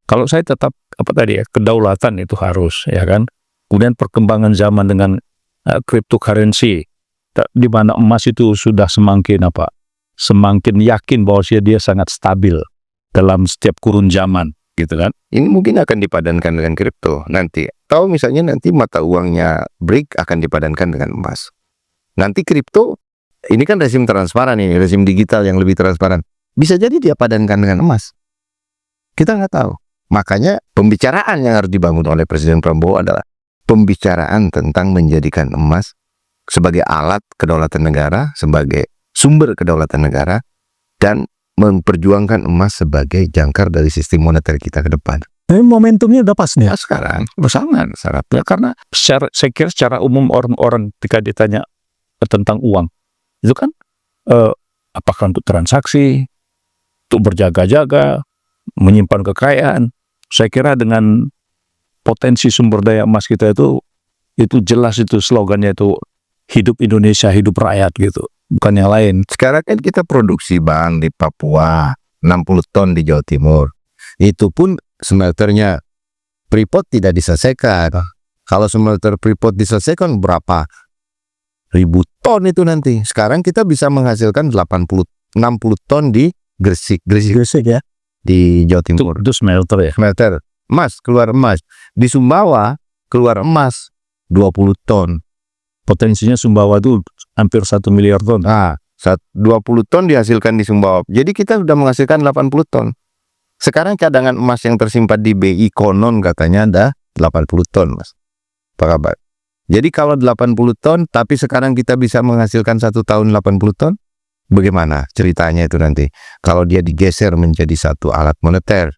Kalau saya tetap apa tadi ya, kedaulatan itu harus, ya kan. Kemudian perkembangan zaman dengan cryptocurrency, di mana emas itu sudah semakin yakin bahwa dia sangat stabil dalam setiap kurun zaman, gitu kan. Ini mungkin akan dipadankan dengan kripto nanti. Atau misalnya nanti mata uangnya BRIC akan dipadankan dengan emas. Nanti kripto, ini kan rezim transparan ini, rezim digital yang lebih transparan. Bisa jadi dia padankan dengan emas. Kita nggak tahu. Makanya pembicaraan yang harus dibangun oleh Presiden Prabowo adalah pembicaraan tentang menjadikan emas sebagai alat kedaulatan negara, sebagai sumber kedaulatan negara, dan memperjuangkan emas sebagai jangkar dari sistem moneter kita ke depan. Tapi momentumnya udah pas nih. Nah, sekarang bersangat Ya, karena saya kira secara umum orang-orang ketika ditanya tentang uang, itu kan apakah untuk transaksi, untuk berjaga-jaga, menyimpan kekayaan. Saya kira dengan potensi sumber daya emas kita itu jelas, itu slogannya itu hidup Indonesia, hidup rakyat gitu, bukan yang lain. Sekarang kan kita produksi Bang di Papua 60 ton di Jawa Timur. Itu pun smelternya Freeport tidak diselesaikan. Kalau smelter Freeport diselesaikan berapa ribu ton itu nanti. Sekarang kita bisa menghasilkan 60 ton di Gresik ya, di Jawa Timur. Itu smelter ya. Smelter emas, keluar emas. Di Sumbawa keluar emas 20 ton. Potensinya Sumbawa itu hampir 1 miliar ton. Nah, 20 ton dihasilkan di Sumbawa. Jadi kita sudah menghasilkan 80 ton. Sekarang cadangan emas yang tersimpan di BI konon katanya ada 80 ton, Mas. Apa kabar? Jadi kalau 80 ton, tapi sekarang kita bisa menghasilkan 1 tahun 80 ton, bagaimana ceritanya itu nanti? Kalau dia digeser menjadi satu alat moneter,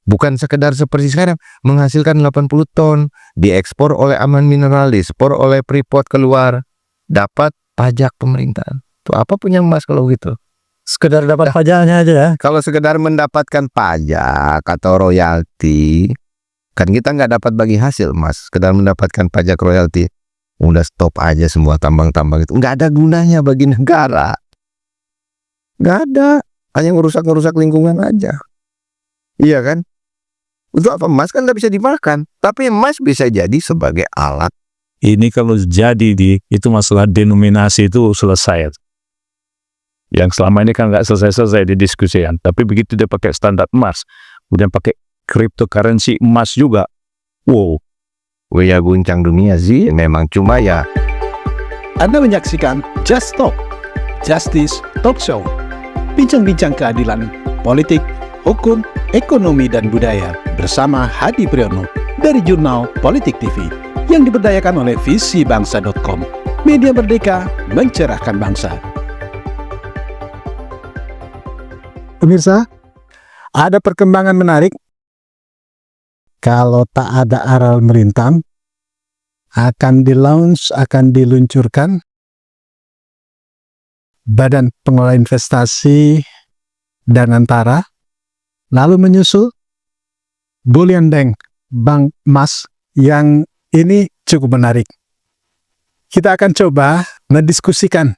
bukan sekedar seperti sekarang, menghasilkan 80 ton, diekspor oleh Aman Mineral, diekspor oleh Freeport keluar, dapat pajak pemerintahan. Tuh apa punya emas kalau gitu? sekedar dapat pajaknya aja ya. Kalau sekedar mendapatkan pajak atau royalti, kan kita nggak dapat bagi hasil, Mas. Sekedar mendapatkan pajak royalti, udah stop aja semua tambang-tambang itu. Nggak ada gunanya bagi negara. Nggak ada, hanya ngerusak lingkungan aja. Iya kan? Untuk apa emas kan nggak bisa dimakan, tapi emas bisa jadi sebagai alat. Ini kalau jadi itu masalah denominasi itu selesai. Yang selama ini kan nggak selesai didiskusikan. Tapi begitu dia pakai standar emas, kemudian pakai cryptocurrency emas juga, wow. Ya guncang dunia sih, memang cuma ya. Anda menyaksikan Just Talk, Justice Talk Show. Bincang-bincang keadilan, politik, hukum, ekonomi, dan budaya bersama Hadi Priyono dari Jurnal Politik TV yang diberdayakan oleh visibangsa.com. Media merdeka mencerahkan bangsa. Pemirsa, ada perkembangan menarik. Kalau tak ada aral melintang, akan diluncurkan Badan Pengelola Investasi Danantara, lalu menyusul Bullion Bank, Bank Emas, yang ini cukup menarik. Kita akan coba mendiskusikan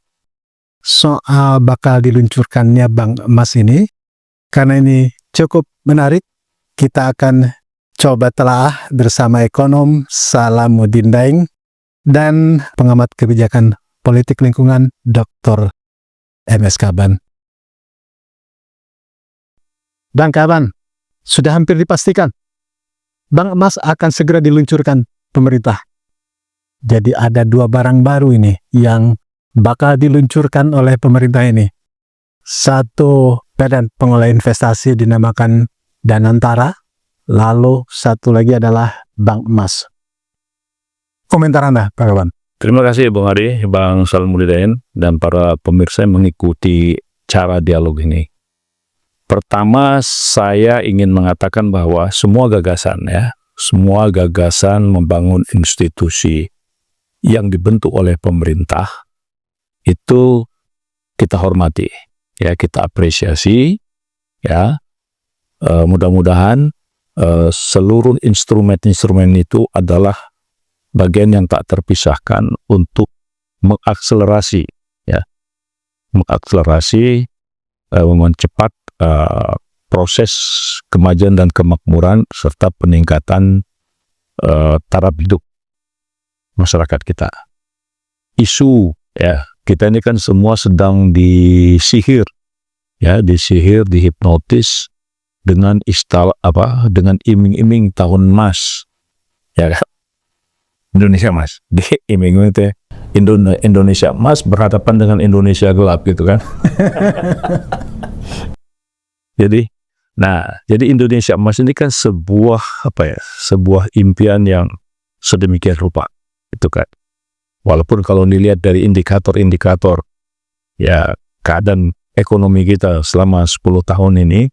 soal bakal diluncurkannya Bank Emas ini. Karena ini cukup menarik, kita akan coba telaah bersama ekonom Salamuddin Daeng dan pengamat kebijakan politik lingkungan Dr. MS Kaban. Bang Kaban, sudah hampir dipastikan Bank Emas akan segera diluncurkan pemerintah. Jadi ada 2 barang baru ini yang bakal diluncurkan oleh pemerintah ini. Satu, Badan Pengelola Investasi dinamakan Danantara, lalu satu lagi adalah Bank Emas. Komentar Anda, Pak Kaban? Terima kasih Bung Hadi, Bang Salamuddin, dan para pemirsa yang mengikuti cara dialog ini. Pertama, saya ingin mengatakan bahwa semua gagasan membangun institusi yang dibentuk oleh pemerintah itu kita hormati, ya, kita apresiasi, ya. Mudah-mudahan seluruh instrumen-instrumen itu adalah bagian yang tak terpisahkan untuk mengakselerasi, mempercepat proses kemajuan dan kemakmuran serta peningkatan taraf hidup masyarakat kita. Isu ya, kita ini kan semua sedang disihir, ya, disihir, dihipnotis dengan dengan iming-iming tahun emas, ya kan? Indonesia emas, diiming-iming itu Indonesia emas berhadapan dengan Indonesia gelap gitu kan. Jadi Indonesia emas ini kan sebuah sebuah impian yang sedemikian rupa itu kan. Walaupun kalau dilihat dari indikator-indikator ya keadaan ekonomi kita selama 10 tahun ini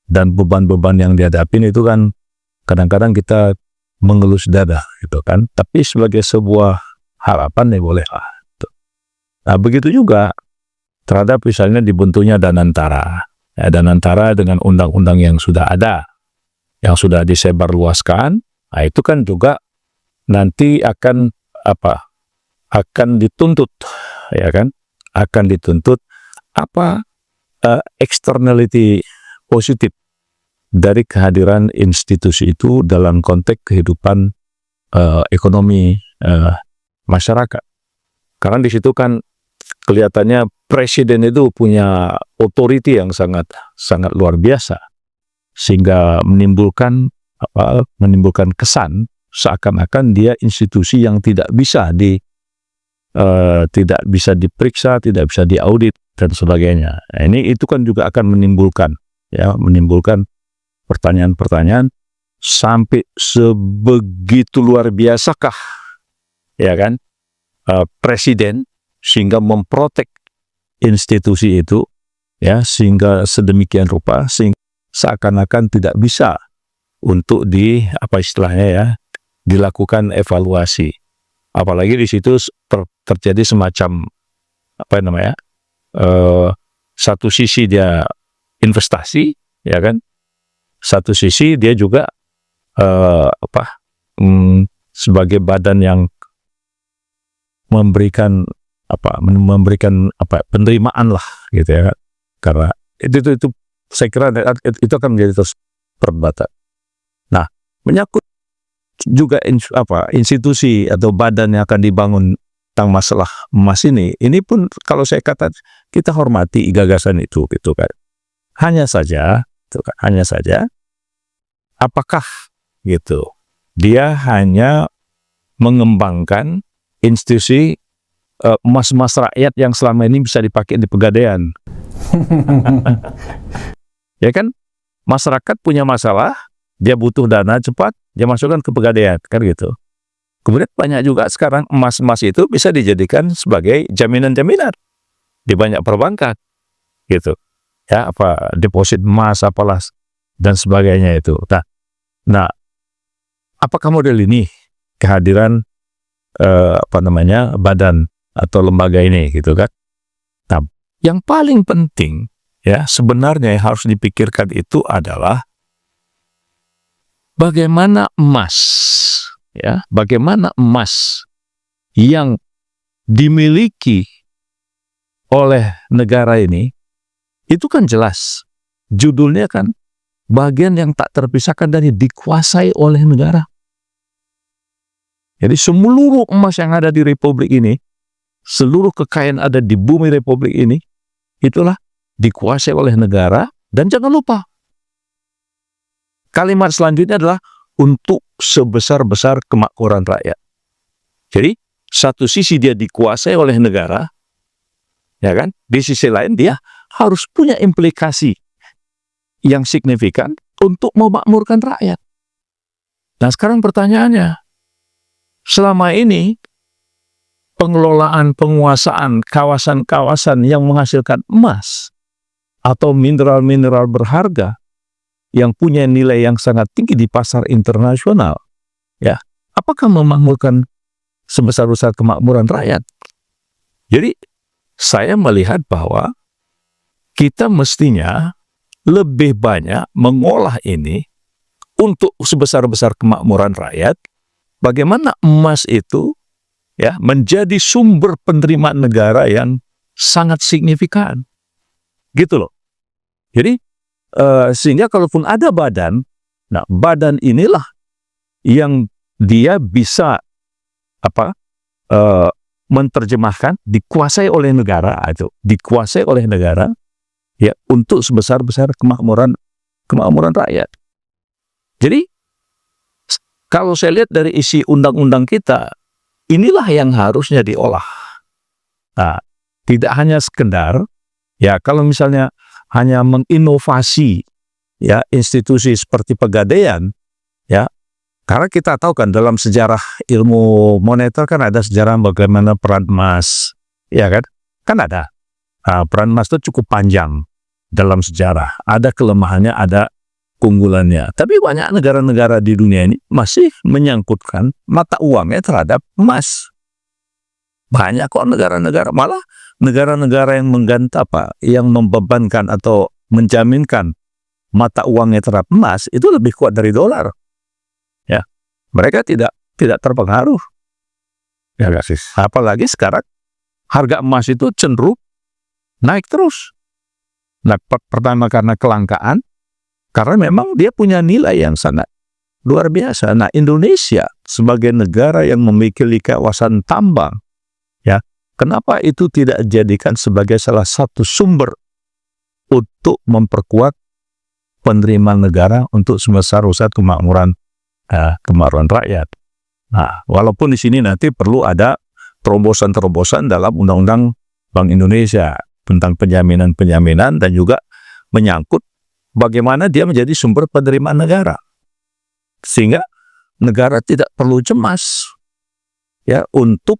dan beban-beban yang dihadapin itu kan kadang-kadang kita mengelus dada gitu kan. Tapi sebagai sebuah harapan ya boleh lah. Nah begitu juga terhadap misalnya dibentuknya Danantara. Ya, Danantara dengan undang-undang yang sudah ada, yang sudah disebarluaskan, nah itu kan juga nanti akan dituntut, ya kan? Akan dituntut externality positif dari kehadiran institusi itu dalam konteks kehidupan ekonomi masyarakat. Karena di situ kan kelihatannya presiden itu punya otoriti yang sangat luar biasa, sehingga menimbulkan kesan seakan-akan dia institusi yang tidak bisa diperiksa, tidak bisa diaudit dan sebagainya. Nah, itu kan juga akan menimbulkan pertanyaan-pertanyaan sampai sebegitu luar biasakah, ya kan, presiden sehingga memprotek institusi itu, ya, sehingga sedemikian rupa sehingga seakan-akan tidak bisa untuk dilakukan evaluasi. Apalagi di situ terjadi semacam satu sisi dia investasi, ya kan, satu sisi dia juga sebagai badan yang memberikan penerimaan lah gitu ya, karena itu saya kira itu akan menjadi terus perdebatan. Nah, menyangkut juga institusi atau badan yang akan dibangun tentang masalah emas ini pun kalau saya kata kita hormati gagasan itu gitu kan. Hanya saja apakah gitu dia hanya mengembangkan institusi emas-emas rakyat yang selama ini bisa dipakai di Pegadaian. Ya kan, masyarakat punya masalah, dia butuh dana cepat, dia masukkan ke Pegadaian, kan gitu. Kemudian banyak juga sekarang emas-emas itu bisa dijadikan sebagai jaminan-jaminan di banyak perbankan, gitu. Ya, deposit emas apalah dan sebagainya itu. Nah, apakah model ini kehadiran badan atau lembaga ini gitu kan? Nah, yang paling penting ya sebenarnya yang harus dipikirkan itu adalah bagaimana emas yang dimiliki oleh negara ini itu kan jelas judulnya kan bagian yang tak terpisahkan dari dikuasai oleh negara. Jadi seluruh emas yang ada di Republik ini, seluruh kekayaan ada di bumi Republik ini, itulah dikuasai oleh negara. Dan jangan lupa, kalimat selanjutnya adalah untuk sebesar-besar kemakmuran rakyat. Jadi, satu sisi dia dikuasai oleh negara, ya kan? Di sisi lain dia harus punya implikasi yang signifikan untuk memakmurkan rakyat. Nah, sekarang pertanyaannya, selama ini pengelolaan, penguasaan kawasan-kawasan yang menghasilkan emas atau mineral-mineral berharga yang punya nilai yang sangat tinggi di pasar internasional, ya, apakah memakmurkan sebesar-besar kemakmuran rakyat? Jadi, saya melihat bahwa kita mestinya lebih banyak mengolah ini untuk sebesar-besar kemakmuran rakyat. Bagaimana emas itu ya menjadi sumber penerimaan negara yang sangat signifikan, gitu loh. Jadi sehingga kalaupun ada badan, nah badan inilah yang dia bisa menerjemahkan, dikuasai oleh negara ya untuk sebesar-besar kemakmuran rakyat. Jadi kalau saya lihat dari isi undang-undang kita, inilah yang harusnya diolah. Nah, tidak hanya sekedar ya kalau misalnya hanya menginovasi ya institusi seperti Pegadaian ya, karena kita tahu kan dalam sejarah ilmu moneter kan ada sejarah bagaimana peran emas, ya kan ada. Peran emas itu cukup panjang dalam sejarah. Ada kelemahannya, ada keunggulannya. Tapi banyak negara-negara di dunia ini masih menyangkutkan mata uangnya terhadap emas. Banyak kok negara-negara, malah negara-negara yang yang membebankan atau menjaminkan mata uangnya terhadap emas itu lebih kuat dari dolar. Ya, mereka tidak terpengaruh. Ya, apalagi sekarang harga emas itu cenderung naik terus. Nah, pertama karena kelangkaan, karena memang dia punya nilai yang sangat luar biasa. Nah, Indonesia sebagai negara yang memiliki kawasan tambang, ya, kenapa itu tidak dijadikan sebagai salah satu sumber untuk memperkuat penerimaan negara untuk sebesar-besar kemakmuran rakyat. Nah, walaupun di sini nanti perlu ada terobosan-terobosan dalam Undang-Undang Bank Indonesia tentang penjaminan dan juga menyangkut bagaimana dia menjadi sumber penerimaan negara, sehingga negara tidak perlu cemas ya untuk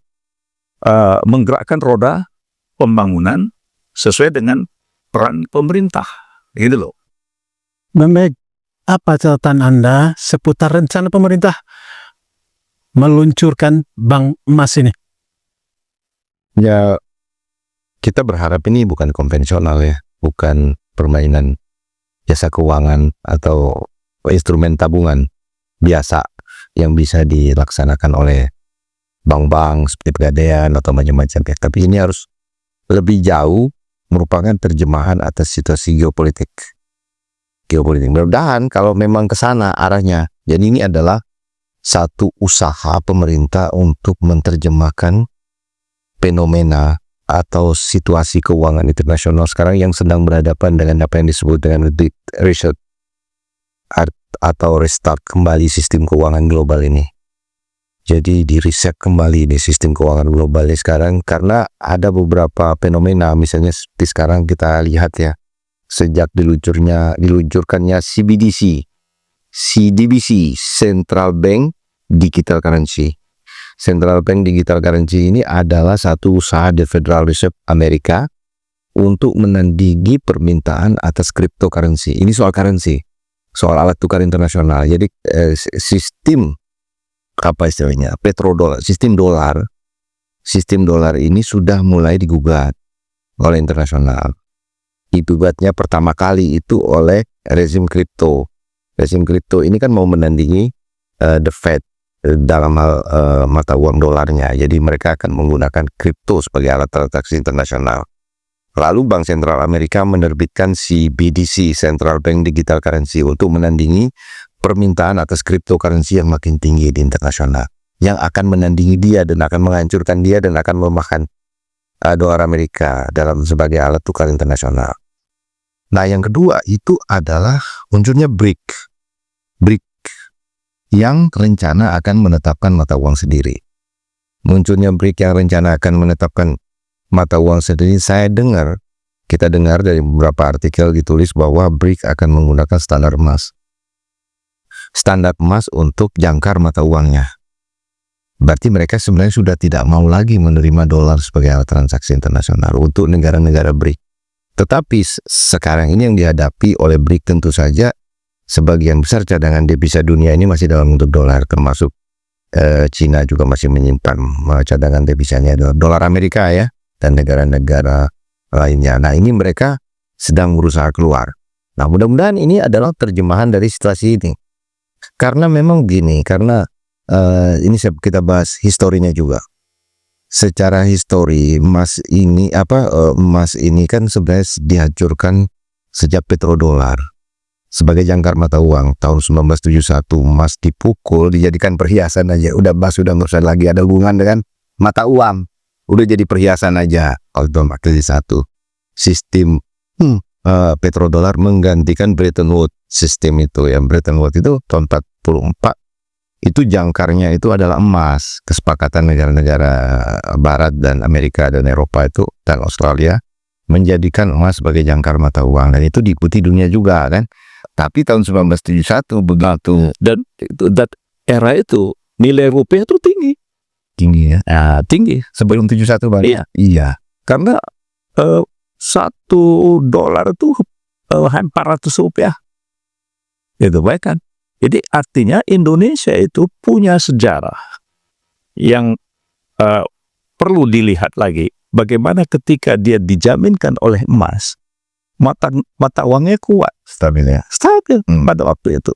menggerakkan roda pembangunan sesuai dengan peran pemerintah, gitu loh. Baik, apa catatan Anda seputar rencana pemerintah meluncurkan bank emas ini? Ya, kita berharap ini bukan konvensional ya, bukan permainan jasa keuangan atau instrumen tabungan biasa yang bisa dilaksanakan oleh bank-bank seperti Pegadaian atau macam-macam ya. Tapi ini harus lebih jauh, merupakan terjemahan atas situasi geopolitik. Mudah-mudahan kalau memang ke sana arahnya. Jadi ini adalah satu usaha pemerintah untuk menerjemahkan fenomena atau situasi keuangan internasional sekarang yang sedang berhadapan dengan apa yang disebut dengan reset atau restart kembali sistem keuangan global ini. Jadi di reset kembali di sistem keuangan global ini sekarang karena ada beberapa fenomena, misalnya seperti sekarang kita lihat ya, sejak diluncurkannya CBDC, Central Bank Digital Currency. Central Bank Digital Currency ini adalah satu usaha di Federal Reserve Amerika untuk menandingi permintaan atas cryptocurrency. Ini soal currency, soal alat tukar internasional. Jadi sistem apa istilahnya, petrodolar, sistem dolar ini sudah mulai digugat oleh internasional. Digugatnya pertama kali itu oleh rezim kripto. Rezim kripto ini kan mau menandingi the Fed dalam hal mata uang dolarnya. Jadi mereka akan menggunakan kripto sebagai alat transaksi internasional. Lalu Bank Sentral Amerika menerbitkan CBDC, Central Bank Digital Currency, untuk menandingi permintaan atas cryptocurrency yang makin tinggi di internasional, yang akan menandingi dia dan akan menghancurkan dia dan akan melemahkan dolar Amerika dalam sebagai alat tukar internasional. Nah, yang kedua itu adalah munculnya BRIC yang rencana akan menetapkan mata uang sendiri. Munculnya BRIC yang rencana akan menetapkan mata uang sendiri, kita dengar dari beberapa artikel ditulis bahwa BRIC akan menggunakan standar emas untuk jangkar mata uangnya. Berarti mereka sebenarnya sudah tidak mau lagi menerima dolar sebagai alat transaksi internasional untuk negara-negara BRIC. Tetapi sekarang ini yang dihadapi oleh BRIC tentu saja sebagian besar cadangan devisa dunia ini masih dalam bentuk dolar, termasuk Cina juga masih menyimpan cadangan devisanya dolar Amerika ya, dan negara-negara lainnya. Nah, ini mereka sedang berusaha keluar. Nah, mudah-mudahan ini adalah terjemahan dari situasi ini. Karena memang gini, karena ini kita bahas historinya juga. Secara histori emas ini kan sebenarnya dihancurkan sejak petrodolar. sebagai jangkar mata uang. Tahun 1971 emas dipukul, dijadikan perhiasan aja. Udah emas udah nggak usah lagi ada hubungan dengan mata uang. Udah jadi perhiasan aja. Tahun 1941 sistem petrodolar menggantikan Bretton Woods sistem itu. Yang Bretton Woods itu tahun 44 itu jangkarnya itu adalah emas. Kesepakatan negara-negara Barat dan Amerika dan Eropa itu dan Australia menjadikan emas sebagai jangkar mata uang, dan itu diikuti dunia juga kan. Tapi tahun 1971 begitu Dan era itu nilai rupiah itu tinggi. tinggi ya. Tinggi. Sebelum 71 Bang. Iya. Iya. Karena $1 itu $400. Itu baik kan? Jadi artinya Indonesia itu punya sejarah yang perlu dilihat lagi. Bagaimana ketika dia dijaminkan oleh emas, mata uangnya kuat, Stabil ya. stabil pada waktu itu.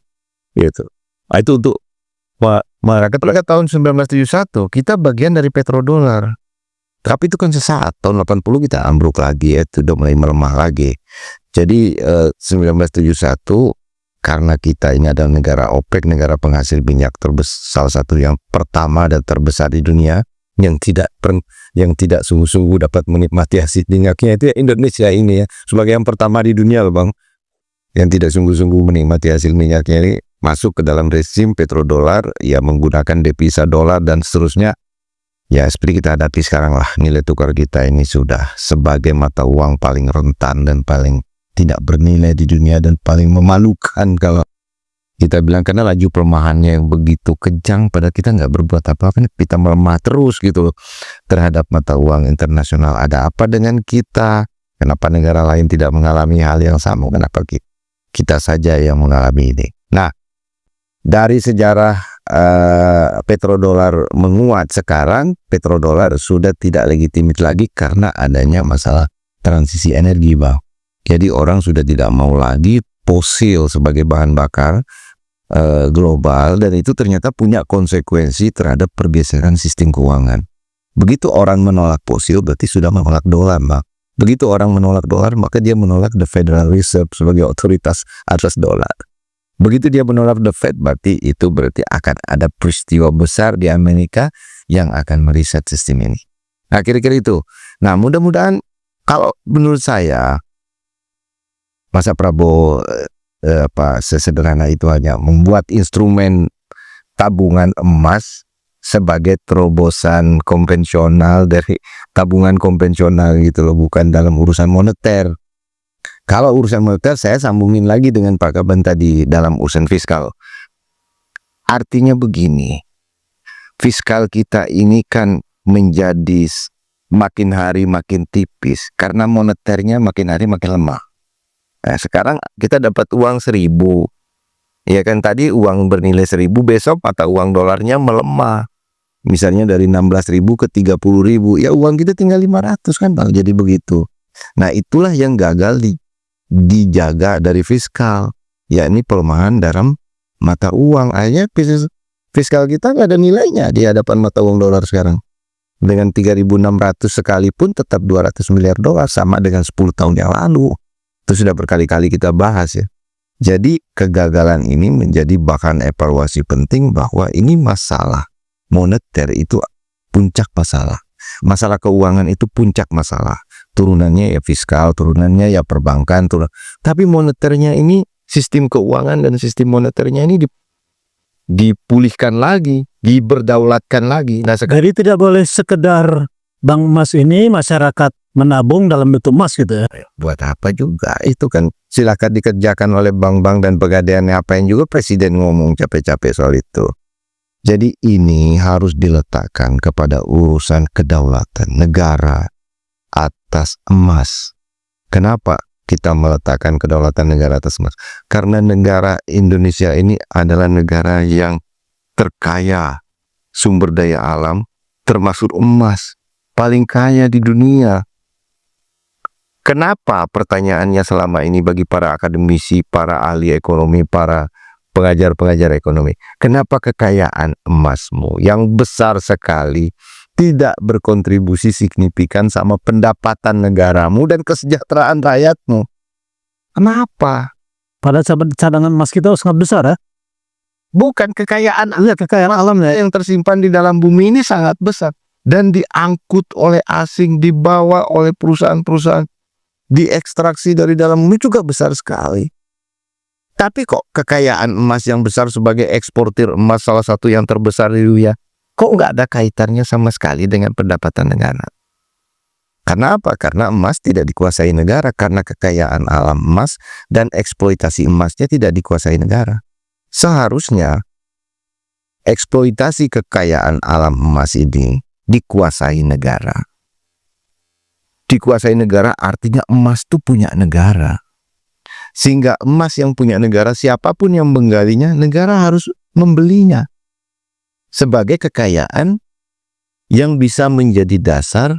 Gitu. Nah, itu untuk Ketika tahun 1971 kita bagian dari petrodolar. Tapi itu kan sesaat. Tahun 80 kita ambruk lagi ya, itu udah mulai melemah lagi. Jadi 1971 karena kita ini adalah negara OPEC, negara penghasil minyak terbesar, salah satu yang pertama dan terbesar di dunia, yang tidak sungguh-sungguh dapat menikmati hasil minyaknya itu ya Indonesia ini ya, sebagai yang pertama di dunia loh Bang, yang tidak sungguh-sungguh menikmati hasil minyaknya ini, masuk ke dalam rezim petrodolar ya, menggunakan devisa dolar dan seterusnya. Ya seperti kita hadapi sekarang lah, nilai tukar kita ini sudah sebagai mata uang paling rentan dan paling tidak bernilai di dunia dan paling memalukan kalau kita bilang, karena laju pelemahannya yang begitu kejang, pada kita nggak berbuat apa-apa, kita melemah terus gitu loh terhadap mata uang internasional. Ada apa dengan kita? Kenapa negara lain tidak mengalami hal yang sama? Kenapa kita saja yang mengalami ini? Nah, dari sejarah petrodolar menguat, sekarang petrodolar sudah tidak legitimit lagi karena adanya masalah transisi energi Bang. Jadi orang sudah tidak mau lagi fosil sebagai bahan bakar global, dan itu ternyata punya konsekuensi terhadap pergeseran sistem keuangan. Begitu orang menolak fosil berarti sudah menolak dolar Bang. Begitu orang menolak dolar maka dia menolak the Federal Reserve sebagai otoritas atas dolar. Begitu dia menolak the Fed berarti akan ada peristiwa besar di Amerika yang akan mereset sistem ini. Nah kira-kira itu. Nah mudah-mudahan, kalau menurut saya masa Prabowo sesederhana itu hanya membuat instrumen tabungan emas sebagai terobosan konvensional dari tabungan konvensional gitu loh, bukan dalam urusan moneter. Kalau urusan moneter saya sambungin lagi dengan Pak Kaban tadi dalam urusan fiskal. Artinya begini, fiskal kita ini kan menjadi makin hari makin tipis karena moneternya makin hari makin lemah. Nah, sekarang kita dapat uang 1.000, ya kan, tadi uang bernilai 1.000, besok mata uang dolarnya melemah, misalnya dari 16.000 ke 30.000, ya uang kita tinggal 500 kan Bang, jadi begitu. Nah itulah yang gagal dijaga dari fiskal, yakni pelemahan dalam mata uang. Akhirnya fiskal kita nggak ada nilainya di hadapan mata uang dolar sekarang. Dengan 3.600 sekalipun tetap 200 miliar dolar, sama dengan 10 tahun yang lalu. Itu sudah berkali-kali kita bahas ya. Jadi kegagalan ini menjadi bahan evaluasi penting, bahwa ini masalah moneter itu puncak masalah. Masalah keuangan itu puncak masalah. Turunannya ya fiskal, turunannya ya perbankan, tapi moneternya ini, sistem keuangan dan sistem moneternya ini dipulihkan lagi, diberdaulatkan lagi. Nah, Jadi tidak boleh sekedar bank emas ini masyarakat menabung dalam bentuk emas gitu ya. buat apa juga, itu kan silakan dikerjakan oleh bank-bank dan pegadaian, ngapain juga presiden ngomong capek-capek soal itu. Jadi ini harus diletakkan kepada urusan kedaulatan negara atas emas. Kenapa kita meletakkan kedaulatan negara atas emas? Karena negara Indonesia ini adalah negara yang terkaya sumber daya alam, termasuk emas, paling kaya di dunia. Kenapa, pertanyaannya selama ini bagi para akademisi, para ahli ekonomi, para pengajar-pengajar ekonomi, kenapa kekayaan emasmu yang besar sekali tidak berkontribusi signifikan sama pendapatan negaramu dan kesejahteraan rakyatmu? Kenapa? Pada cadangan emas kita sangat besar ya. Bukan kekayaan Iya, kekayaan alam ya. yang tersimpan di dalam bumi ini sangat besar dan diangkut oleh asing, dibawa oleh perusahaan-perusahaan, diekstraksi dari dalam bumi juga besar sekali. Tapi kok kekayaan emas yang besar sebagai eksportir emas salah satu yang terbesar di dunia, kok nggak ada kaitannya sama sekali dengan pendapatan negara? Karena apa? Karena emas tidak dikuasai negara, karena kekayaan alam emas dan eksploitasi emasnya tidak dikuasai negara. Seharusnya eksploitasi kekayaan alam emas ini dikuasai negara. Dikuasai negara artinya emas itu punya negara. Sehingga emas yang punya negara, siapapun yang menggalinya, negara harus membelinya. Sebagai kekayaan yang bisa menjadi dasar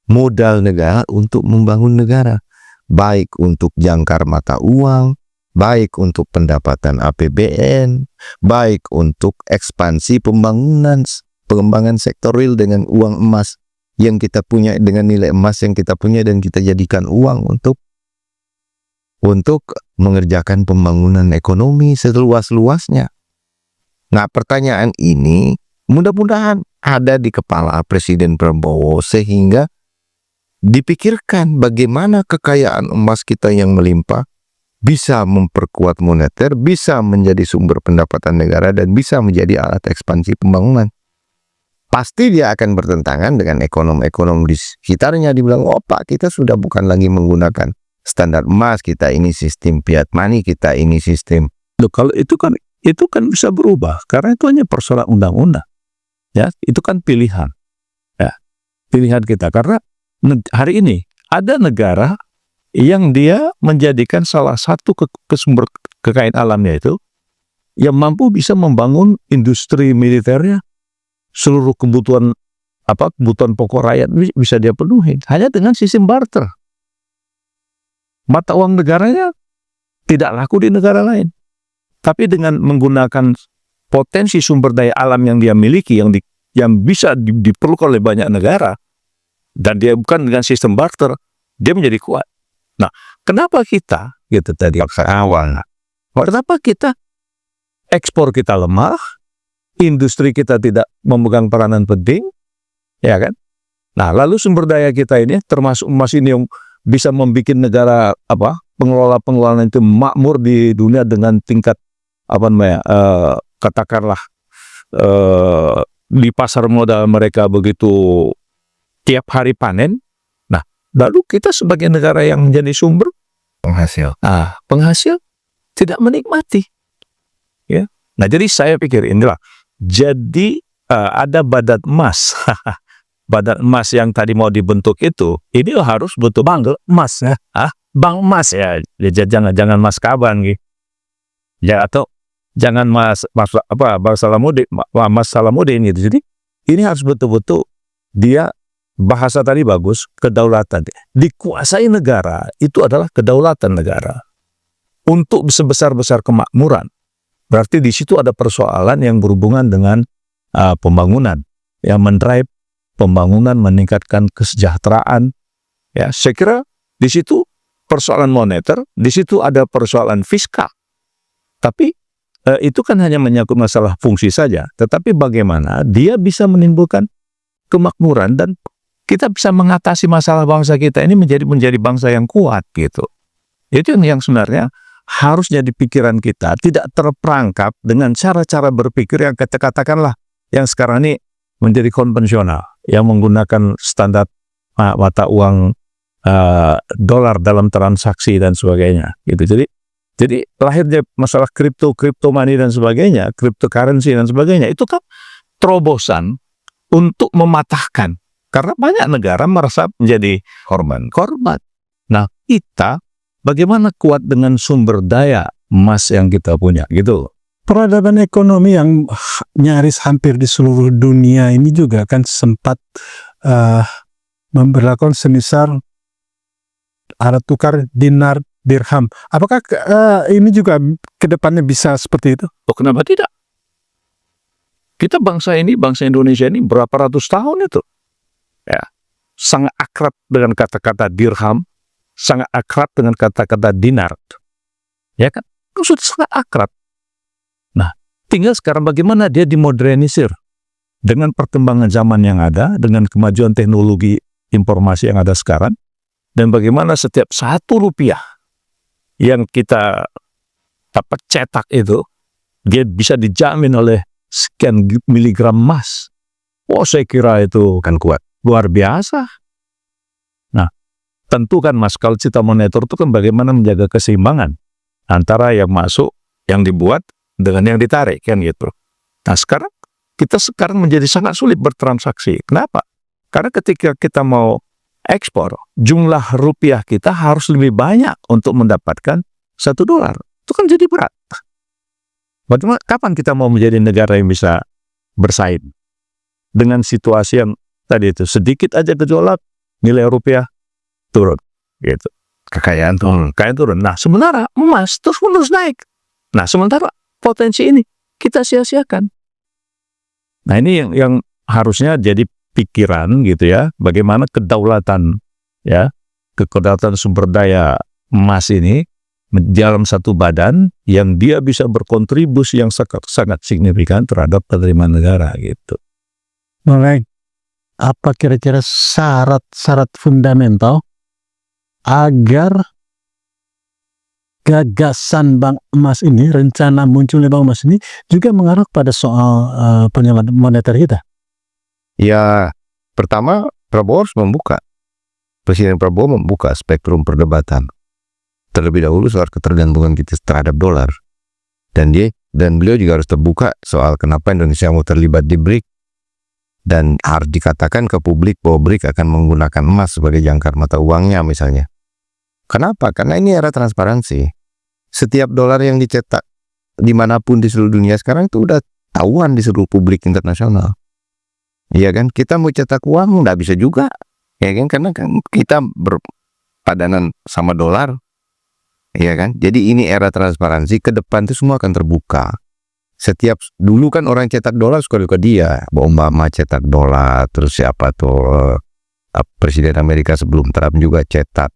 modal negara untuk membangun negara. Baik untuk jangkar mata uang, baik untuk pendapatan APBN, baik untuk ekspansi pengembangan sektor real dengan uang emas yang kita punya, dengan nilai emas yang kita punya, dan kita jadikan uang untuk mengerjakan pembangunan ekonomi seluas-luasnya. Nah, pertanyaan ini mudah-mudahan ada di kepala Presiden Prabowo sehingga dipikirkan bagaimana kekayaan emas kita yang melimpah bisa memperkuat moneter, bisa menjadi sumber pendapatan negara, dan bisa menjadi alat ekspansi pembangunan. Pasti dia akan bertentangan dengan ekonom-ekonom di sekitarnya. Dibilang, oh Pak, kita sudah bukan lagi menggunakan standar emas, kita ini sistem fiat money, kita ini sistem. Loh, kalau itu kan bisa berubah karena itu hanya persoalan undang-undang. Ya, itu kan pilihan. Ya, pilihan kita karena hari ini ada negara yang dia menjadikan salah satu sumber kekayaan alamnya itu yang mampu bisa membangun industri militernya, seluruh kebutuhan pokok rakyat bisa dia penuhi hanya dengan sistem barter. Mata uang negaranya tidak laku di negara lain, tapi dengan menggunakan potensi sumber daya alam yang dia miliki yang bisa diperlukan oleh banyak negara, dan dia bukan dengan sistem barter, dia menjadi kuat. Nah, kenapa kita gitu tadi awal? Kenapa kita ekspor kita lemah, industri kita tidak memegang peranan penting, ya kan? Nah, lalu sumber daya kita ini termasuk emas ini yang bisa membuat negara pengelola itu makmur di dunia dengan tingkat katakanlah di pasar modal mereka begitu tiap hari panen. Nah, lalu kita sebagai negara yang menjadi sumber penghasil tidak menikmati. Ya. Nah, jadi saya pikir inilah jadi ada badan emas. Badan emas yang tadi mau dibentuk itu, ini harus betul bank emas ya. Bank emas ya. Jangan mas kaban gitu. Ya, atau jangan mas Salamuddin gitu. Jadi ini harus betul-betul dia bahasa tadi bagus, kedaulatan. Dikuasai negara itu adalah kedaulatan negara. Untuk sebesar-besar kemakmuran. Berarti di situ ada persoalan yang berhubungan dengan pembangunan yang mendrive pembangunan, meningkatkan kesejahteraan. Ya, saya kira di situ persoalan moneter, di situ ada persoalan fiskal. Tapi itu kan hanya menyangkut masalah fungsi saja. Tetapi bagaimana dia bisa menimbulkan kemakmuran dan kita bisa mengatasi masalah bangsa kita ini menjadi bangsa yang kuat gitu. Itu yang sebenarnya harus jadi pikiran kita, tidak terperangkap dengan cara-cara berpikir yang katakanlah yang sekarang ini menjadi konvensional, yang menggunakan standar mata uang dolar dalam transaksi dan sebagainya gitu. Jadi lahirnya masalah crypto money dan sebagainya, cryptocurrency dan sebagainya, itu kan terobosan untuk mematahkan, karena banyak negara merasa menjadi korban. Nah, kita bagaimana kuat dengan sumber daya emas yang kita punya gitu. Peradaban ekonomi yang nyaris hampir di seluruh dunia ini juga kan sempat memberlakukan semisal ada tukar dinar dirham. Apakah ini juga ke depannya bisa seperti itu? Oh, kenapa tidak? Kita bangsa Indonesia ini berapa ratus tahun itu. Ya, sangat akrab dengan kata-kata dirham, sangat akrab dengan kata-kata dinar. Ya kan? sudah sangat akrab. Nah, tinggal sekarang bagaimana dia dimodernisir dengan perkembangan zaman yang ada, dengan kemajuan teknologi informasi yang ada sekarang, dan bagaimana setiap 1 rupiah yang kita dapat cetak itu, dia bisa dijamin oleh sekian miligram emas. Oh, saya kira itu Kan kuat. luar biasa. Nah, tentu kan Mas, kalau kita monitor itu kan bagaimana menjaga keseimbangan antara yang masuk, yang dibuat, dengan yang ditarik, kan gitu. Nah, kita sekarang menjadi sangat sulit bertransaksi. Kenapa? Karena ketika kita mau ekspor, jumlah rupiah kita harus lebih banyak untuk mendapatkan $1. Itu kan jadi berat. Bagaimana, kapan kita mau menjadi negara yang bisa bersaing dengan situasi yang tadi itu sedikit aja gejolak, nilai rupiah turun, gitu. Kekayaan tuh. Kayak turun. Nah, sementara emas terus-menerus naik. Nah, sementara potensi ini kita sia-siakan. Nah, ini yang harusnya jadi pikiran gitu ya, bagaimana kedaulatan sumber daya emas ini dalam satu badan yang dia bisa berkontribusi yang sangat signifikan terhadap penerimaan negara gitu. Baik. Apa kira-kira syarat-syarat fundamental agar gagasan bank emas ini, rencana munculnya bank emas ini juga mengarah pada soal penyelenggaraan moneter kita? Ya, pertama Prabowo harus membuka. Presiden Prabowo membuka spektrum perdebatan. Terlebih dahulu soal ketergantungan kita terhadap dolar. Dan beliau juga harus terbuka soal kenapa Indonesia mau terlibat di BRIC. Dan harus dikatakan ke publik bahwa BRIC akan menggunakan emas sebagai jangkar mata uangnya misalnya. Kenapa? Karena ini era transparansi. Setiap dolar yang dicetak dimanapun di seluruh dunia sekarang itu udah tahuan di seluruh publik internasional. Iya kan? Kita mau cetak uang nggak bisa juga. Ya kan? Karena kan kita berpadanan sama dolar. Iya kan? Jadi ini era transparansi, ke depan itu semua akan terbuka. Dulu kan orang cetak dolar suka-suka dia, Obama cetak dolar, terus siapa tuh Presiden Amerika sebelum Trump juga cetak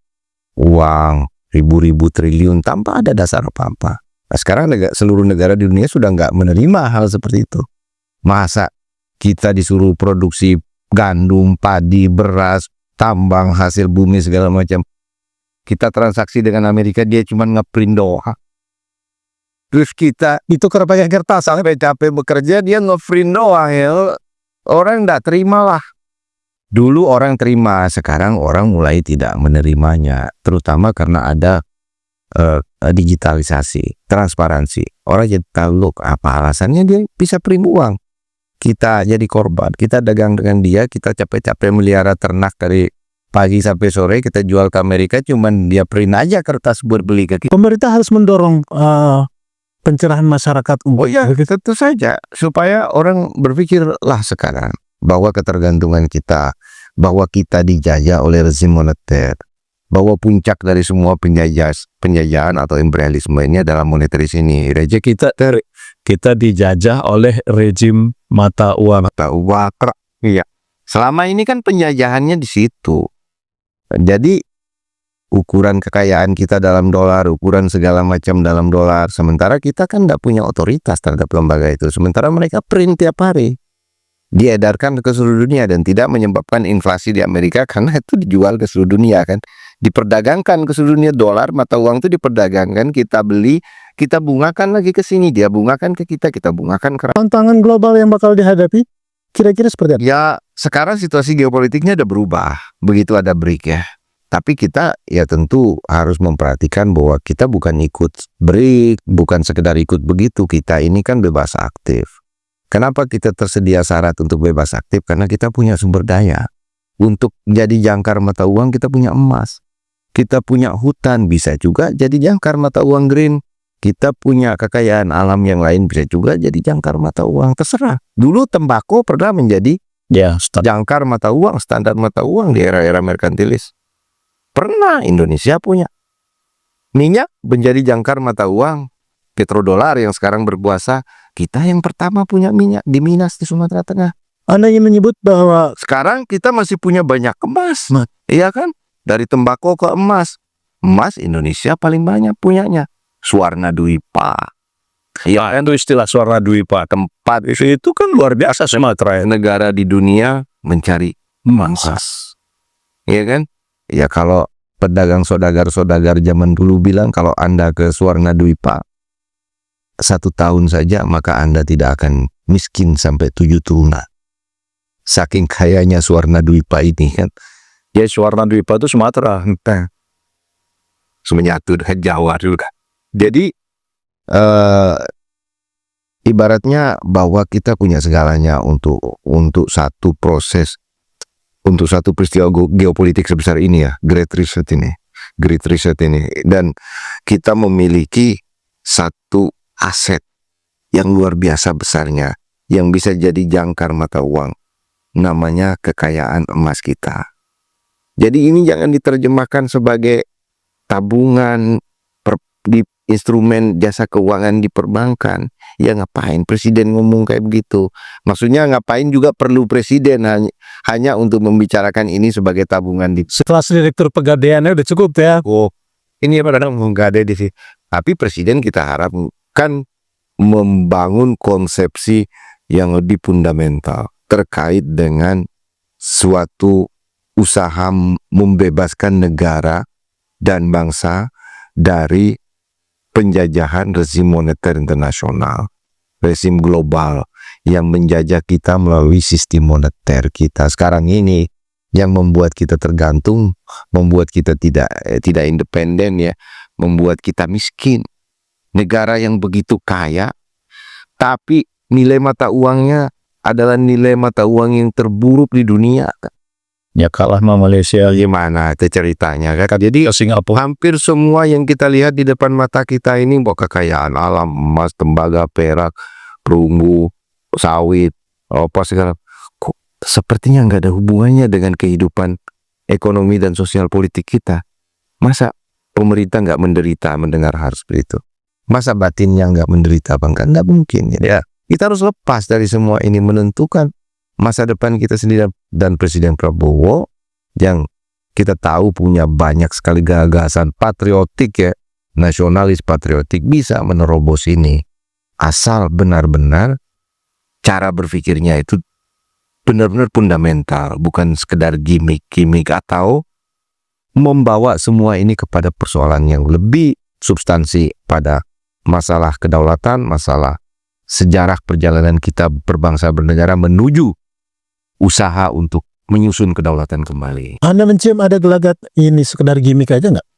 uang ribu-ribu triliun tanpa ada dasar apa-apa. Nah, sekarang seluruh negara di dunia sudah nggak menerima hal seperti itu. Masa kita disuruh produksi gandum, padi, beras, tambang, hasil bumi segala macam. Kita transaksi dengan Amerika, dia cuma ngeprint doang. Terus kita Ditukar pakai kertas. sampai capek bekerja, dia ngeprint doang ya. Orang nggak terima lah. Dulu orang terima, sekarang orang mulai tidak menerimanya. Terutama karena ada digitalisasi, transparansi. Orang jadi tahu apa alasannya dia bisa print uang. Kita jadi korban, kita dagang dengan dia, kita capek-capek melihara ternak dari pagi sampai sore, kita jual ke Amerika, cuman dia print aja kertas buat beli ke kita. Pemerintah harus mendorong pencerahan masyarakat. Oh iya, tentu saja, supaya orang berpikirlah sekarang bahwa ketergantungan kita, bahwa kita dijajah oleh rezim moneter, bahwa puncak dari semua penjajahan atau imperialisme ini adalah moneteris ini. Kita dijajah oleh rezim mata uang. Iya. Selama ini kan penjajahannya di situ. Jadi ukuran kekayaan kita dalam dolar, ukuran segala macam dalam dolar. Sementara kita kan tidak punya otoritas terhadap lembaga itu. Sementara mereka print tiap hari, diedarkan ke seluruh dunia dan tidak menyebabkan inflasi di Amerika karena itu dijual ke seluruh dunia kan. Diperdagangkan ke seluruh dunia, dolar mata uang itu diperdagangkan, kita beli, kita bungakan lagi ke sini, dia bungakan ke kita bungakan ke. Tantangan global yang bakal dihadapi kira-kira seperti apa? Ya, sekarang situasi geopolitiknya udah berubah. Begitu ada BRIC ya. Tapi kita ya tentu harus memperhatikan bahwa kita bukan ikut BRIC, bukan sekedar ikut begitu. Kita ini kan bebas aktif. Kenapa kita tersedia syarat untuk bebas aktif? Karena kita punya sumber daya. Untuk jadi jangkar mata uang kita punya emas. Kita punya hutan, bisa juga jadi jangkar mata uang green. Kita punya kekayaan alam yang lain, bisa juga jadi jangkar mata uang. Terserah. Dulu tembakau pernah menjadi jangkar mata uang, standar mata uang di era-era merkantilis. Pernah Indonesia punya. Minyak menjadi jangkar mata uang. Petrodolar yang sekarang berkuasa. Kita yang pertama punya minyak di Minas di Sumatera Tengah. Anda ingin menyebut bahwa Sekarang kita masih punya banyak emas. Iya kan? Dari tembakau ke emas. Emas Indonesia paling banyak punyanya. Swarna Dwipa. Ya, itu istilah Swarna Dwipa. Tempat Itu kan luar biasa Sumatera ya. negara di dunia mencari emas. Iya kan? Ya kalau pedagang saudagar-saudagar zaman dulu bilang kalau Anda ke Swarna Dwipa 1 tahun saja maka Anda tidak akan miskin sampai 7 turunan. Saking kayanya Swarna Dwipa ini kan. Ya, Swarna Dwipa itu Sumatera. Menyatu dengan Jawa dulu kan. Jadi ibaratnya bahwa kita punya segalanya untuk satu proses, untuk satu peristiwa geopolitik sebesar ini ya, Great Reset ini, dan kita memiliki satu aset yang luar biasa besarnya yang bisa jadi jangkar mata uang, namanya kekayaan emas kita. Jadi ini jangan diterjemahkan sebagai tabungan di instrumen jasa keuangan di perbankan. Ya ngapain presiden ngomong kayak begitu? Maksudnya ngapain juga perlu presiden hanya untuk membicarakan ini sebagai tabungan di... Setelah direktur pegadaiannya udah cukup ya. Oh, ini apa nggak ada di sini. Tapi presiden kita harapkan membangun konsepsi yang lebih fundamental terkait dengan suatu usaha membebaskan negara dan bangsa dari penjajahan rezim moneter internasional, rezim global yang menjajah kita melalui sistem moneter kita sekarang ini, yang membuat kita tergantung, membuat kita tidak independen ya, membuat kita miskin. Negara yang begitu kaya, tapi nilai mata uangnya adalah nilai mata uang yang terburuk di dunia. Ya kalah sama Malaysia. Gimana itu ceritanya kan? Jadi Singapura. hampir semua yang kita lihat di depan mata kita ini, bahwa kekayaan alam, emas, tembaga, perak, perunggu, sawit, apa segala, kok sepertinya nggak ada hubungannya dengan kehidupan ekonomi dan sosial politik kita. Masa pemerintah nggak menderita mendengar hal seperti itu? Masa batinnya nggak menderita apa enggak? Nggak mungkin ya. Kita harus lepas dari semua ini, menentukan masa depan kita sendiri. Dan Presiden Prabowo yang kita tahu punya banyak sekali gagasan patriotik ya, nasionalis patriotik, bisa menerobos ini. Asal benar-benar cara berpikirnya itu benar-benar fundamental, bukan sekedar gimmick atau membawa semua ini kepada persoalan yang lebih substansi pada masalah kedaulatan, masalah sejarah perjalanan kita berbangsa bernegara menuju usaha untuk menyusun kedaulatan kembali. Anda mencium ada gelagat ini sekedar gimmick aja nggak?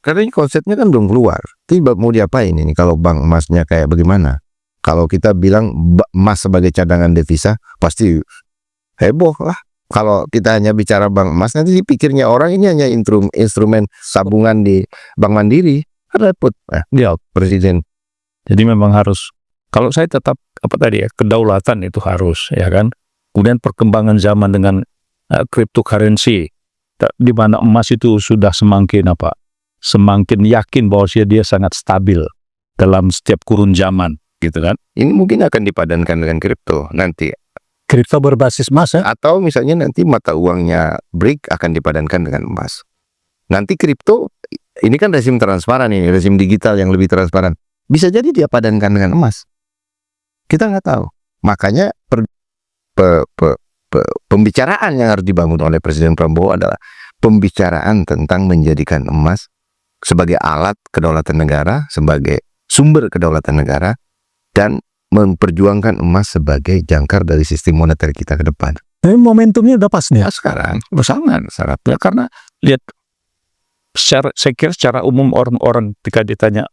Karena ini konsepnya kan belum keluar. Tapi mau diapain ini kalau bank emasnya kayak bagaimana? Kalau kita bilang emas sebagai cadangan devisa, pasti heboh lah. Kalau kita hanya bicara bank emas, nanti pikirnya orang ini hanya instrumen tabungan di Bank Mandiri. Repot. Ya, Presiden. jadi memang harus, kalau saya tetap kedaulatan itu harus, ya kan. Kemudian perkembangan zaman dengan cryptocurrency, di mana emas itu sudah semakin yakin bahwa dia sangat stabil dalam setiap kurun zaman, gitu kan. Ini mungkin akan dipadankan dengan kripto nanti. Kripto berbasis emas ya? Atau misalnya nanti mata uangnya BRIC akan dipadankan dengan emas. Nanti kripto, ini kan rezim transparan ini, rezim digital yang lebih transparan. Bisa jadi dia padankan dengan emas. Kita nggak tahu. Makanya pembicaraan yang harus dibangun oleh Presiden Prabowo adalah pembicaraan tentang menjadikan emas sebagai alat kedaulatan negara, sebagai sumber kedaulatan negara, dan memperjuangkan emas sebagai jangkar dari sistem moneter kita ke depan. Tapi momentumnya udah pas nih ya? Nah, sekarang sangat ya, karena lihat saya kira secara umum orang-orang ketika ditanya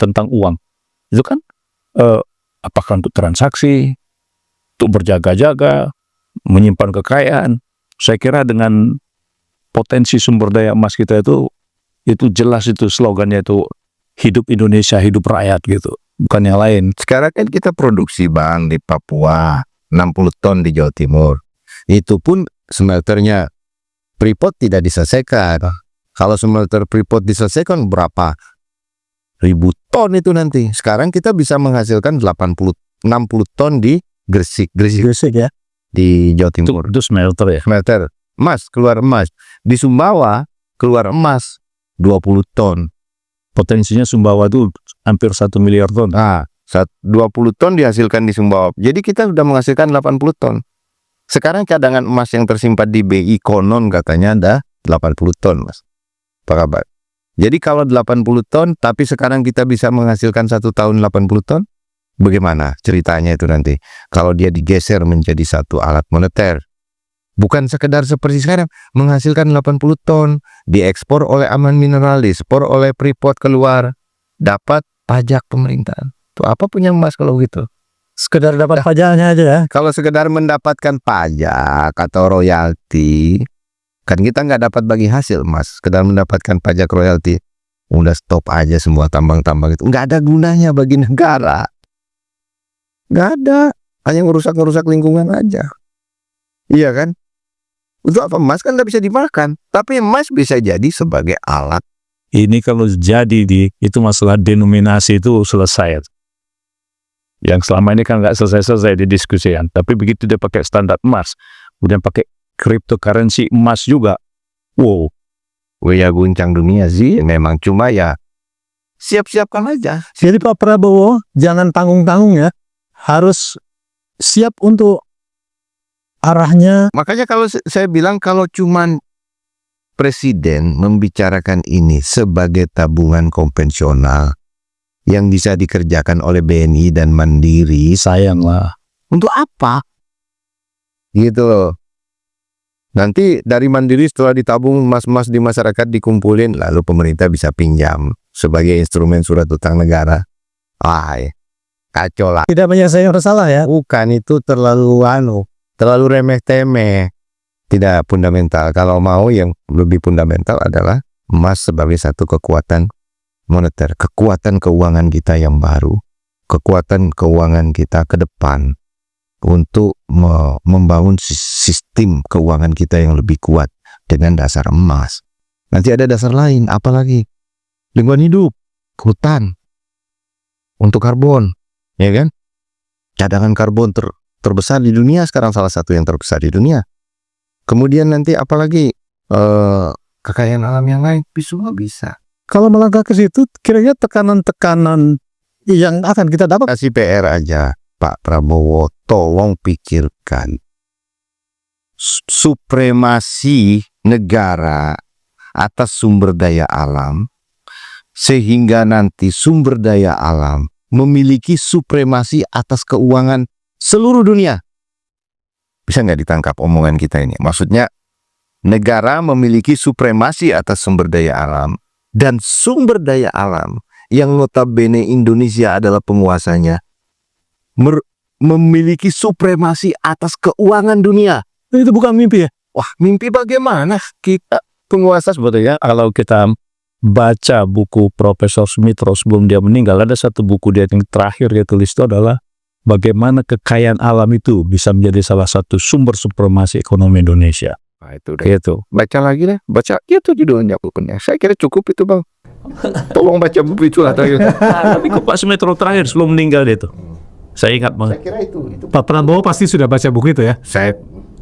tentang uang itu kan apakah untuk transaksi, untuk berjaga-jaga, menyimpan kekayaan. Saya kira dengan potensi sumber daya emas kita itu jelas, itu slogannya itu hidup Indonesia, hidup rakyat gitu, bukan yang lain. Sekarang kan kita produksi bang di Papua 60 ton di Jawa Timur. Itu pun smelternya Freeport tidak diselesaikan. Kalau smelter Freeport diselesaikan berapa ribu ton itu nanti. Sekarang kita bisa menghasilkan 60 ton di Gresik ya, di Jawa Timur. Itu smelter ya. Smelter emas, keluar emas. Di Sumbawa keluar emas 20 ton. Potensinya Sumbawa itu hampir 1 miliar ton. Nah, 20 ton dihasilkan di Sumbawa. Jadi kita sudah menghasilkan 80 ton. Sekarang cadangan emas yang tersimpan di BI konon katanya ada 80 ton, Mas. Apa kabar? Jadi kalau 80 ton, tapi sekarang kita bisa menghasilkan 1 tahun 80 ton, bagaimana ceritanya itu nanti? Kalau dia digeser menjadi satu alat moneter, bukan sekedar seperti sekarang, menghasilkan 80 ton, diekspor oleh Aman Mineral, diekspor oleh Freeport keluar, dapat pajak pemerintahan. Tuh apa punya emas kalau gitu? Sekedar dapat pajaknya aja ya. Kalau sekedar mendapatkan pajak atau royalti, kan kita nggak dapat bagi hasil, Mas. Sekedar mendapatkan pajak royalti, udah stop aja semua tambang-tambang itu. Nggak ada gunanya bagi negara. Nggak ada. Hanya ngerusak-ngerusak lingkungan aja. Iya kan? Untuk apa emas kan nggak bisa dimakan. Tapi emas bisa jadi sebagai alat. Ini kalau jadi itu masalah denominasi itu selesai. Yang selama ini kan nggak selesai-selesai didiskusikan. Tapi begitu dia pakai standar emas, kemudian pakai cryptocurrency emas juga. Wow. Ya guncang dunia sih. Memang cuma ya siap-siapkan aja. Jadi Pak Prabowo jangan tanggung-tanggung ya. Harus siap untuk arahnya. Makanya kalau saya bilang kalau cuman presiden membicarakan ini sebagai tabungan konvensional yang bisa dikerjakan oleh BNI dan Mandiri, Sayang lah. untuk apa? Gitu loh. Nanti dari Mandiri setelah ditabung emas-emas di masyarakat dikumpulin, lalu pemerintah bisa pinjam sebagai instrumen surat utang negara. Kacau lah. Tidak menyelesaikan masalah ya. Bukan, itu terlalu remeh-temeh. Tidak fundamental. Kalau mau yang lebih fundamental adalah emas sebagai satu kekuatan moneter, kekuatan keuangan kita yang baru, kekuatan keuangan kita ke depan untuk membangun sistem keuangan kita yang lebih kuat dengan dasar emas. Nanti ada dasar lain, apalagi lingkungan hidup, hutan, untuk karbon, ya kan? Cadangan karbon terbesar di dunia sekarang, salah satu yang terbesar di dunia. Kemudian nanti apalagi kekayaan alam yang lain bisa. Kalau melangkah ke situ, kira-kira tekanan-tekanan yang akan kita dapat. Kasih PR aja, Pak Prabowo, tolong pikirkan supremasi negara atas sumber daya alam, sehingga nanti sumber daya alam memiliki supremasi atas keuangan seluruh dunia. Bisa nggak ditangkap omongan kita ini? Maksudnya, negara memiliki supremasi atas sumber daya alam, dan sumber daya alam yang notabene Indonesia adalah penguasanya memiliki supremasi atas keuangan dunia. Itu bukan mimpi ya? Wah, mimpi bagaimana kita penguasa sebetulnya? Kalau kita baca buku Profesor Smithrow sebelum dia meninggal, ada satu buku dia yang terakhir dia tulis itu adalah bagaimana kekayaan alam itu bisa menjadi salah satu sumber supremasi ekonomi Indonesia. Nah, itu deh. Gitu. Baca lagi deh. Baca itu judulnya bukunya. Saya kira cukup itu, Bang. Tolong baca buku itu lah. Tapi kok Pak Smithrow terakhir sebelum meninggal dia itu. Saya ingat banget. Saya kira itu. Pak Prabowo pasti sudah baca buku itu ya?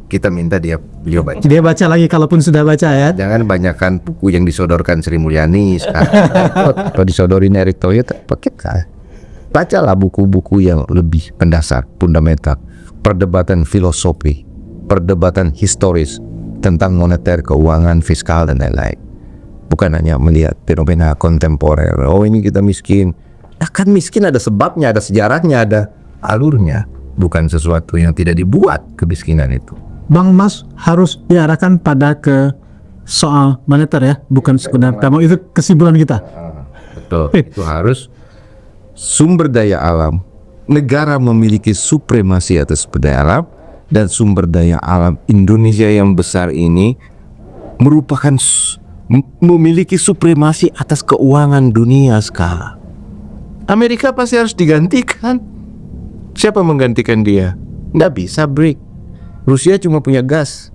Kita minta beliau baca. Dia baca lagi kalaupun sudah baca ya. Jangan banyakkan buku yang disodorkan Sri Mulyani atau disodorin Erick Thohir. Bacalah buku-buku yang lebih mendasar, fundamental, perdebatan filosofi, perdebatan historis tentang moneter, keuangan, fiskal, dan lain-lain. Bukan hanya melihat fenomena kontemporer. Oh, ini kita miskin. Kan miskin ada sebabnya, ada sejarahnya, ada alurnya. Bukan sesuatu yang tidak dibuat kemiskinan itu. Bang Mas harus diarahkan pada ke soal moneter ya, bukan sekedar kamu. Itu kesimpulan kita. Betul. Itu harus sumber daya alam. Negara memiliki supremasi atas sumber daya alam, dan sumber daya alam Indonesia yang besar ini merupakan memiliki supremasi atas keuangan dunia sekarang. Amerika pasti harus digantikan. Siapa menggantikan dia? Nggak bisa, break. Rusia cuma punya gas,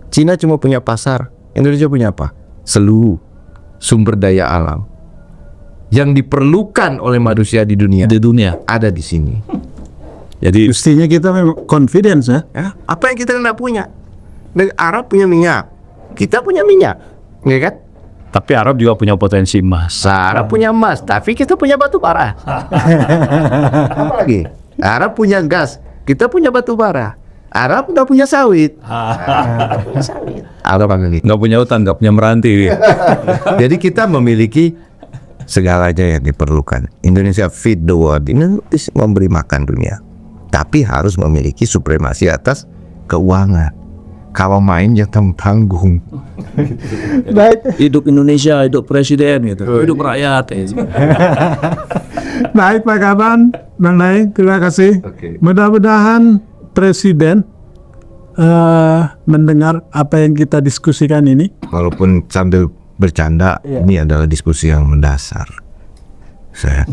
Cina cuma punya pasar, Indonesia punya apa? Seluruh sumber daya alam yang diperlukan oleh manusia di dunia ada di sini. Jadi Mestinya kita memang confidence ya. Apa yang kita nggak punya? Arab punya minyak, kita punya minyak, ya kan? Tapi Arab juga punya potensi emas. Arab punya emas, tapi kita punya batu bara. Apa lagi? Arab punya gas, kita punya batu bara. Arab nggak punya sawit. Arab lagi. Nggak punya hutan, nggak punya meranti. Jadi kita memiliki segalanya yang diperlukan. Indonesia feed the world. Ini memberi makan dunia. Tapi harus memiliki supremasi atas keuangan. Kalau main jangan tanggung. Baik, Hidup Indonesia, hidup presiden gitu. Hidup rakyat. baik Pak Kaban, Bang Daeng, terima kasih. Oke. Mudah-mudahan Presiden mendengar apa yang kita diskusikan ini. Walaupun sambil bercanda, ini adalah diskusi yang mendasar. Saya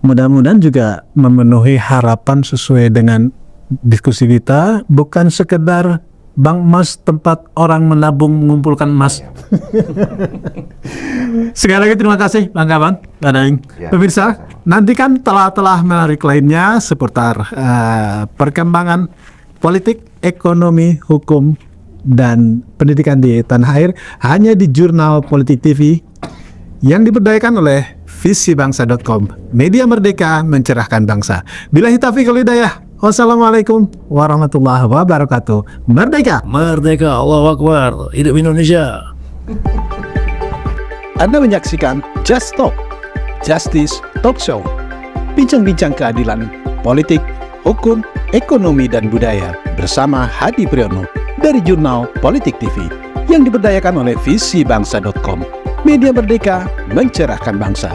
Mudah-mudahan juga memenuhi harapan sesuai dengan diskusi kita, bukan sekedar bank emas tempat orang menabung mengumpulkan emas. Sekali lagi terima kasih Bang Kaban, Bang Daeng. Ya. Pemirsa, nantikan telah menarik lainnya seputar perkembangan politik, ekonomi, hukum, dan pendidikan di tanah air hanya di Jurnal Politik TV yang diberdayakan oleh visibangsa.com. Media merdeka mencerahkan bangsa. Billahi taufiq wal hidayah. Wassalamualaikum warahmatullahi wabarakatuh. Merdeka! Merdeka, Allahu Akbar. Hidup Indonesia. Anda menyaksikan Just Talk, Justice Talk Show. Bincang-bincang keadilan, politik, hukum, ekonomi, dan budaya bersama Hadi Priyono dari Jurnal Politik TV yang diberdayakan oleh visibangsa.com. Media merdeka mencerahkan bangsa.